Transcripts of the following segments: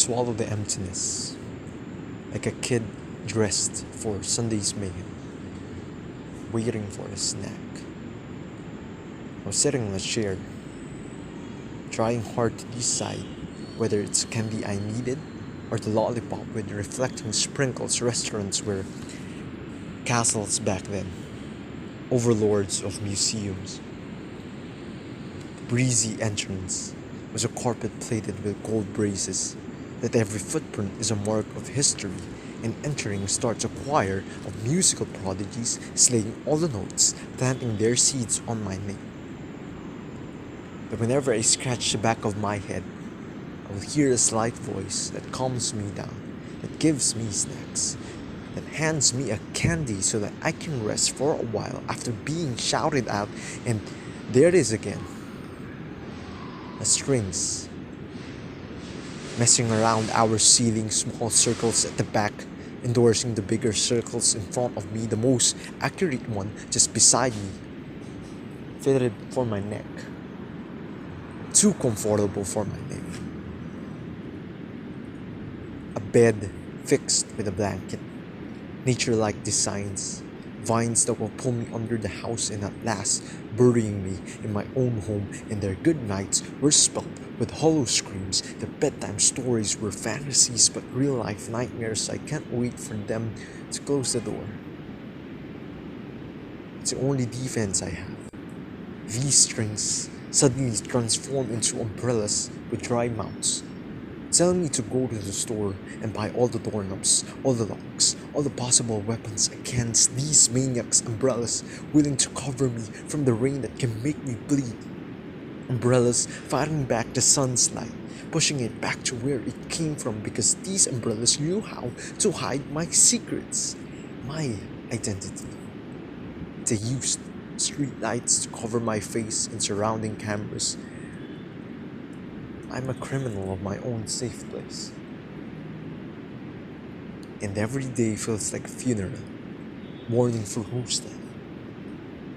swallow the emptiness, like a kid dressed for Sunday's mayhem, waiting for a snack. I was sitting in a chair, trying hard to decide whether it's candy I needed or the lollipop with reflecting sprinkles. Restaurants were castles back then, overlords of museums. The breezy entrance was a carpet plated with gold braces, that every footprint is a mark of history, and entering starts a choir of musical prodigies slaying all the notes, planting their seeds on my neck. But whenever I scratch the back of my head, I will hear a slight voice that calms me down, that gives me snacks, that hands me a candy so that I can rest for a while after being shouted at, and there it is again. The strings messing around our ceiling, small circles at the back, endorsing the bigger circles in front of me, the most accurate one just beside me, fitted for my neck. Too comfortable for my neck. A bed fixed with a blanket, nature-like designs, vines that will pull me under the house and at last burying me in my own home, and their good nights were spelt with hollow screams. The bedtime stories were fantasies but real-life nightmares. I can't wait for them to close the door. It's the only defense I have. These strings suddenly transform into umbrellas with dry mouths, telling me to go to the store and buy all the doorknobs, all the locks, all the possible weapons against these maniacs. Umbrellas willing to cover me from the rain that can make me bleed. Umbrellas fighting back the sun's light, pushing it back to where it came from, because these umbrellas knew how to hide my secrets, my identity. They used street lights to cover my face and surrounding cameras. I'm a criminal of my own safe place. And every day feels like a funeral, mourning for whose death?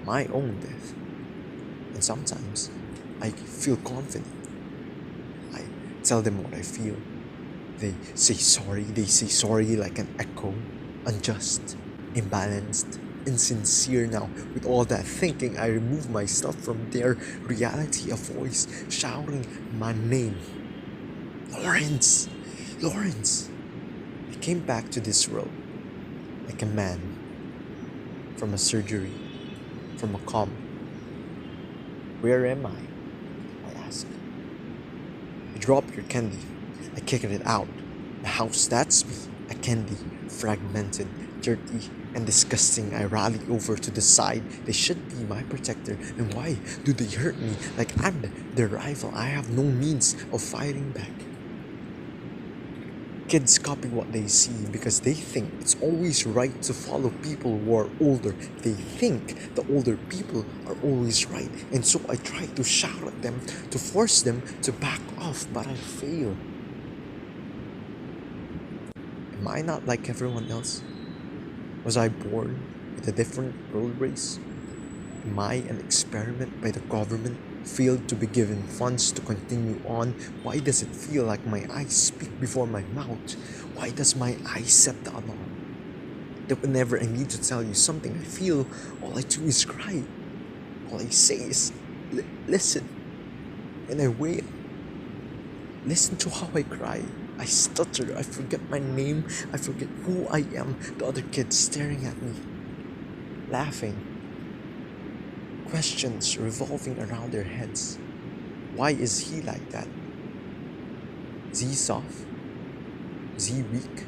My own death. And sometimes I feel confident. I tell them what I feel. They say sorry like an echo, unjust, imbalanced, insincere. Now, with all that thinking, I remove myself from their reality, a voice shouting my name. Lawrence! Lawrence! I came back to this world like a man from a surgery, from a coma. Where am I ask. You drop your candy. I kick it out. The house, that's me. A candy, fragmented, dirty, and disgusting. I rally over to the side. They should be my protector. And why do they hurt me like I'm their rival? I have no means of fighting back. Kids copy what they see because they think it's always right to follow people who are older. They think the older people are always right. And so I try to shout at them, to force them to back off, but I fail. Am I not like everyone else? Was I born with a different world race? Am I an experiment by the government, failed to be given funds to continue on? Why does it feel like my eyes speak before my mouth? Why does my eyes set the alarm? That whenever I need to tell you something I feel, all I do is cry. All I say is, listen. And I wail. Listen to how I cry. I stutter, I forget my name, I forget who I am. The other kids staring at me, laughing. Questions revolving around their heads. Why is he like that? Is he soft? Is he weak?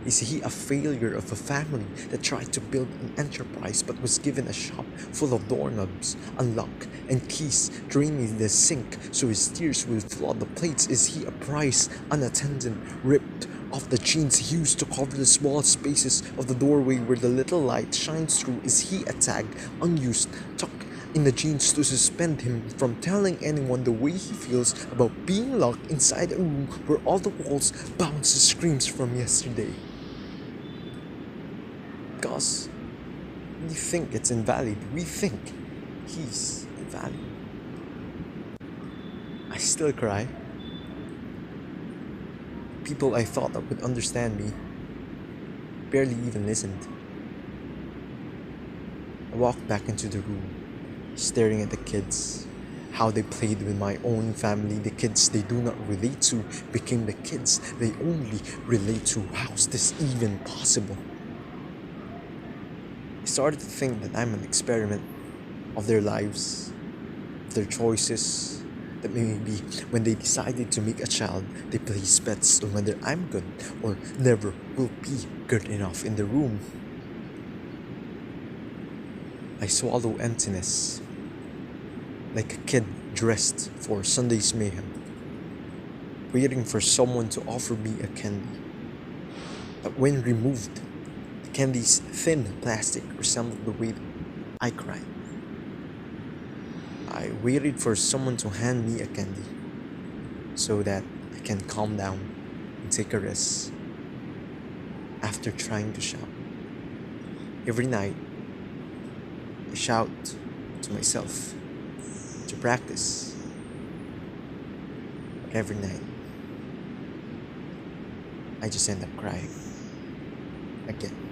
Is he a failure of a family that tried to build an enterprise but was given a shop full of doorknobs, unlock, and keys draining the sink so his tears will flood the plates? Is he a prize, unattended, ripped off the jeans used to cover the small spaces of the doorway where the little light shines through? Is he a tag, unused, tucked in the jeans to suspend him from telling anyone the way he feels about being locked inside a room where all the walls bounce screams from yesterday? Because we think it's invalid. We think he's invalid. I still cry. People I thought that would understand me barely even listened. I walked back into the room, staring at the kids. How they played with my own family. The kids they do not relate to became the kids they only relate to. How's this even possible? I started to think that I'm an experiment of their lives, of their choices. That maybe when they decided to make a child, they place bets on whether I'm good or never will be good enough in the room. I swallow emptiness like a kid dressed for Sunday's mayhem, waiting for someone to offer me a candy. But when removed, the candy's thin plastic resembled the way I cried. I waited for someone to hand me a candy so that I can calm down and take a rest after trying to shout. Every night, I shout to myself to practice. But every night, I just end up crying again.